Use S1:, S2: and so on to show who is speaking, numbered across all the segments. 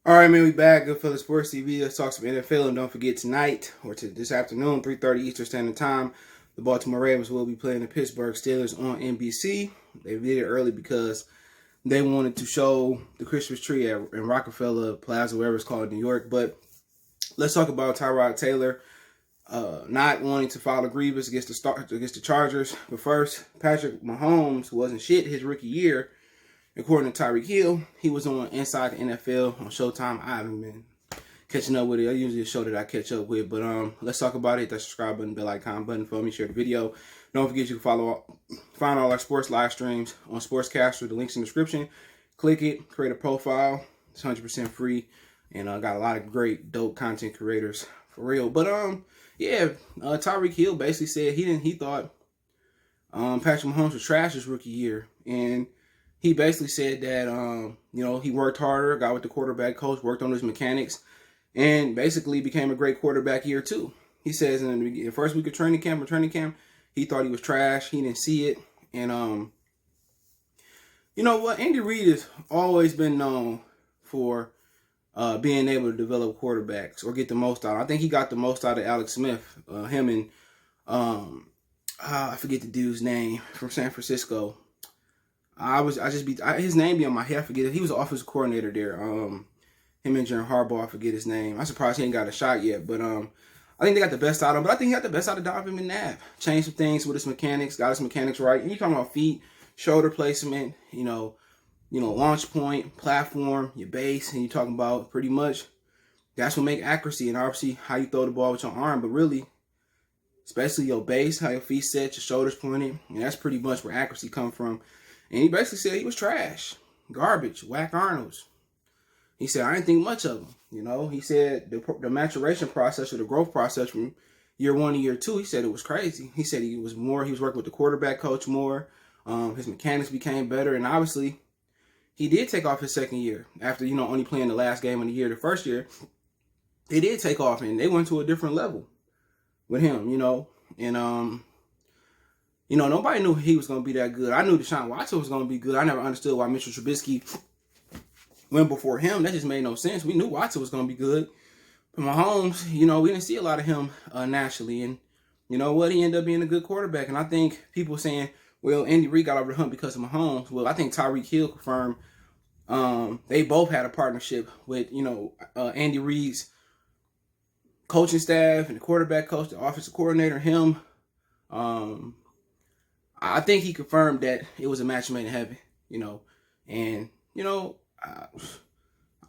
S1: All right, man, we back. Good for the Sports TV. Let's talk some NFL. And don't forget tonight, or this afternoon, 3:30 Eastern Standard Time, the Baltimore Ravens will be playing the Pittsburgh Steelers on NBC. They did it early because they wanted to show the Christmas tree in Rockefeller Plaza, wherever it's called in New York. But let's talk about Tyrod Taylor not wanting to file a grievance against the Chargers. But first, Patrick Mahomes wasn't shit his rookie year. According to Tyreek Hill, he was on Inside the NFL on Showtime. I haven't been catching up with it. I usually a show that I catch up with. But let's talk about it. Hit that subscribe button, bell icon button for me. Share the video. Don't forget you can find all our sports live streams on Sportscastr. The link's in the description. Click it. Create a profile. It's 100% free. And got a lot of great, dope content creators for real. But Tyreek Hill basically said he thought Patrick Mahomes was trash his rookie year. And he basically said that, he worked harder, got with the quarterback coach, worked on his mechanics, and basically became a great quarterback year two. He says in the first week of training camp, he thought he was trash. He didn't see it. And, you know what? Andy Reid has always been known for being able to develop quarterbacks or get the most out. I think he got the most out of Alex Smith. Him and, I forget the dude's name from San Francisco. His name be on my head. I forget it. He was an offensive coordinator there. Him and Jim Harbaugh, I forget his name. I'm surprised he ain't got a shot yet. But I think they got the best out of him. But I think he got the best out of Donovan McNabb. Changed some things with his mechanics, got his mechanics right. And you talking about feet, shoulder placement, launch point, platform, your base, and you talking about pretty much that's what make accuracy and obviously how you throw the ball with your arm. But really, especially your base, how your feet set, your shoulders pointed, and that's pretty much where accuracy come from. And he basically said he was trash, garbage, whack Arnolds. He said, I didn't think much of him. He said the maturation process or the growth process from year one to year two, he said it was crazy. He said he was working with the quarterback coach more. His mechanics became better. And obviously, he did take off his second year after, only playing the last game of the year. The first year, he did take off and they went to a different level with him, And, nobody knew he was going to be that good. I knew Deshaun Watson was going to be good. I never understood why Mitchell Trubisky went before him. That just made no sense. We knew Watson was going to be good. But Mahomes, we didn't see a lot of him nationally. And you know what? He ended up being a good quarterback. And I think people saying, well, Andy Reid got over the hump because of Mahomes. Well, I think Tyreek Hill confirmed they both had a partnership with, Andy Reid's coaching staff and the quarterback coach, the offensive coordinator, him. I think he confirmed that it was a match made in heaven, and, I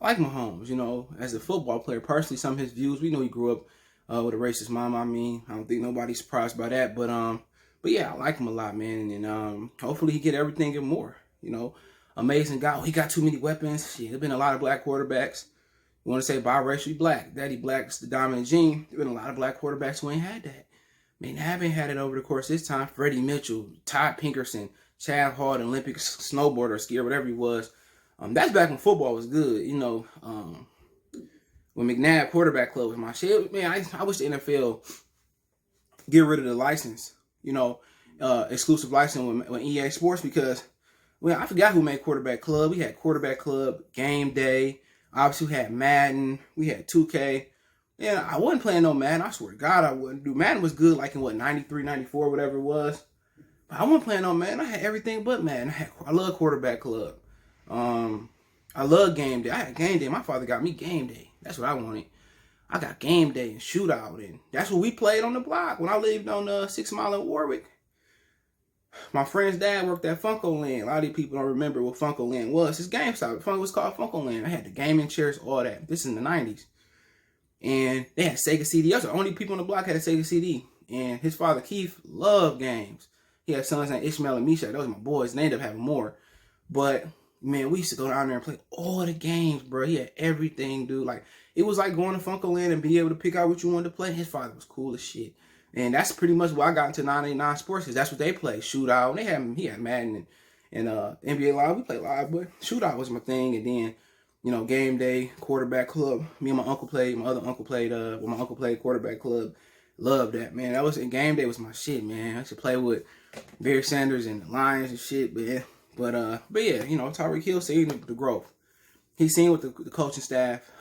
S1: like Mahomes, as a football player. Personally, some of his views, we know he grew up with a racist mom. I don't think nobody's surprised by that, but yeah, I like him a lot, man, and hopefully he get everything and more, amazing guy. He got too many weapons. There's been a lot of black quarterbacks. You want to say biracially black, daddy black's the dominant gene. There's been a lot of black quarterbacks who ain't had that. Haven't had it over the course of this time. Freddie Mitchell, Todd Pinkerton, Chad Hall, the Olympic snowboarder, skier, whatever he was. That's back when football was good. When McNabb quarterback club was my shit. Man, I wish the NFL get rid of the license, exclusive license with EA Sports because, I forgot who made quarterback club. We had quarterback club, game day. Obviously, we had Madden. We had 2K. Yeah, I wasn't playing no Madden. I swear to God, I wouldn't do. Madden was good like in 93, 94, whatever it was. But I wasn't playing no Madden. I had everything but Madden. I love quarterback club. I love game day. I had game day. My father got me game day. That's what I wanted. I got game day and shootout. And that's what we played on the block when I lived on 6 Mile in Warwick. My friend's dad worked at Funko Land. A lot of these people don't remember what Funko Land was. It's GameStop. It was called Funko Land. I had the gaming chairs, all that. This is in the 90s. And they had Sega CD. I was the only people on the block had a Sega CD. And his father, Keith, loved games. He had sons named Ishmael and Misha. Those were my boys. And they ended up having more. But, man, we used to go down there and play all the games, bro. He had everything, dude. Like, it was like going to Funko Land and be able to pick out what you wanted to play. His father was cool as shit. And that's pretty much why I got into 989 Sports, because that's what they play. Shootout. He had Madden and NBA Live. We played live, but Shootout was my thing. And then, game day, quarterback club. Me and my other uncle played, when my uncle played quarterback club. Loved that, man. Game day was my shit, man. I used to play with Barry Sanders and the Lions and shit, but yeah, Tyreek Hill seen the growth. he's seen what the coaching staff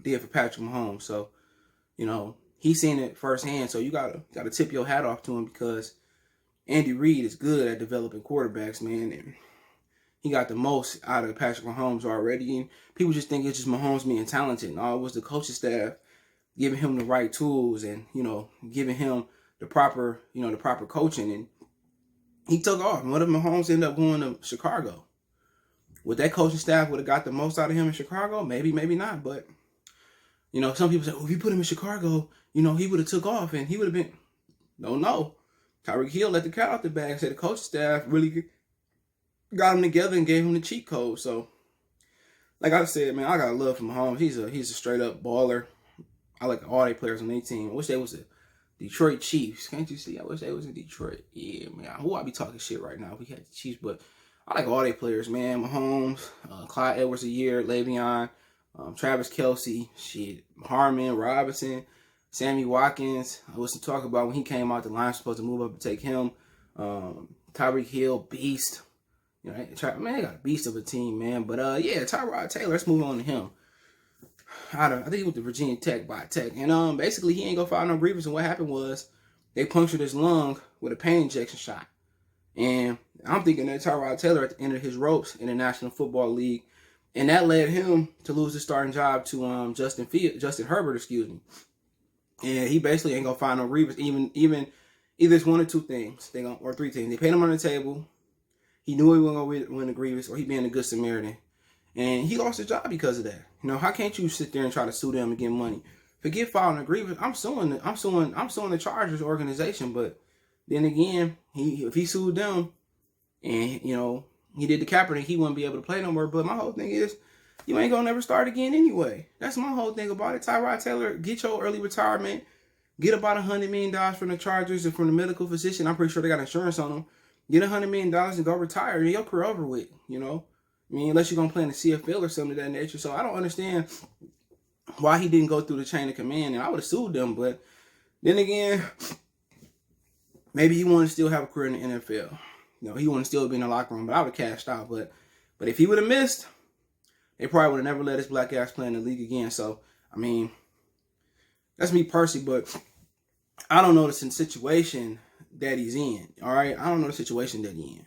S1: did for Patrick Mahomes. So, you know, he's seen it firsthand. So you gotta tip your hat off to him, because Andy Reid is good at developing quarterbacks, man. And he got the most out of Patrick Mahomes already. And people just think it's just Mahomes being talented. No, it was the coaching staff giving him the right tools and, you know, giving him the proper coaching. And he took off. And what if Mahomes ended up going to Chicago? Would that coaching staff would have got the most out of him in Chicago? Maybe, maybe not. But, you know, some people say, well, if you put him in Chicago, you know, he would have took off and he would have been. No. Tyreek Hill let the cat out the bag. Said the coaching staff really got him together and gave him the cheat code. So, like I said, man, I got love for Mahomes. He's a straight up baller. I like all the players on their team. I wish they was the Detroit Chiefs. Can't you see? I wish they was in Detroit. Yeah, man. Who I be talking shit right now if we had the Chiefs, but I like all their players, man. Mahomes, Clyde Edwards-Helaire, Le'Veon, Travis Kelce, shit, Harmon, Robinson, Sammy Watkins. I was to talk about when he came out, the Lions supposed to move up and take him. Tyreek Hill, beast. You know, man, they got a beast of a team, man. But yeah, Tyrod Taylor. Let's move on to him. I think he went to Virginia Tech, and basically he ain't gonna file no grievance. And what happened was they punctured his lung with a pain injection shot. And I'm thinking that Tyrod Taylor at the end of his ropes in the National Football League, and that led him to lose his starting job to Justin Herbert, excuse me. And he basically ain't gonna find no grievance. Even either it's one or two things, or three things. They paid him on the table. He knew he wasn't gonna win the grievance, or he being a good Samaritan, and he lost his job because of that. You know, how can't you sit there and try to sue them and get money? Forget filing a grievance. I'm suing the Chargers organization, but then again, if he sued them and, you know, he did the Kaepernick, he wouldn't be able to play no more. But my whole thing is, you ain't gonna never start again anyway. That's my whole thing about it. Tyrod Taylor, get your early retirement, get about $100 million from the Chargers and from the medical physician. I'm pretty sure they got insurance on them. Get $100 million and go retire, and your career over with, you know? I mean, unless you're gonna play in the CFL or something of that nature. So I don't understand why he didn't go through the chain of command, and I would have sued them. But then again, maybe he wanted to still have a career in the NFL. You know, he wanted to still be in the locker room, but I would have cashed out. But if he would have missed, they probably would have never let his black ass play in the league again. So, I mean, that's me personally, but I don't know the situation that he's in. All right? I don't know the situation that he's in.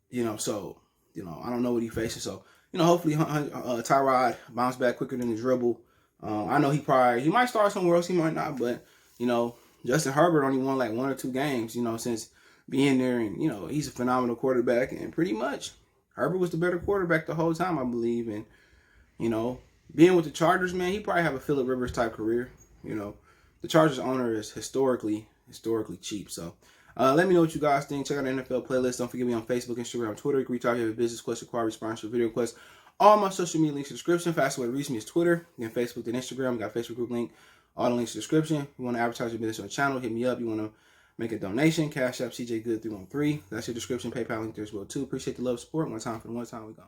S1: You know, so, you know, I don't know what he's facing. So, you know, hopefully Tyrod bounce back quicker than the dribble. I know he might start somewhere else, he might not, but, you know, Justin Herbert only won like 1 or 2 games, you know, since being there, and, you know, he's a phenomenal quarterback, and pretty much Herbert was the better quarterback the whole time, I believe. And, you know, being with the Chargers, man, he probably have a Phillip Rivers type career. You know, the Chargers owner is historically cheap. So let me know what you guys think. Check out the NFL playlist. Don't forget me on Facebook, Instagram, Twitter. You can reach out if you have a business question, require response to video request. All my social media links in the description. Fast way to reach me is Twitter, then Facebook, then Instagram. We got a Facebook group link. All the links in the description. If you want to advertise your business on the channel, hit me up. You want to make a donation, Cash App CJ Good 313. That's your description. PayPal link there as well too. Appreciate the love, support. One time for the one time we gone.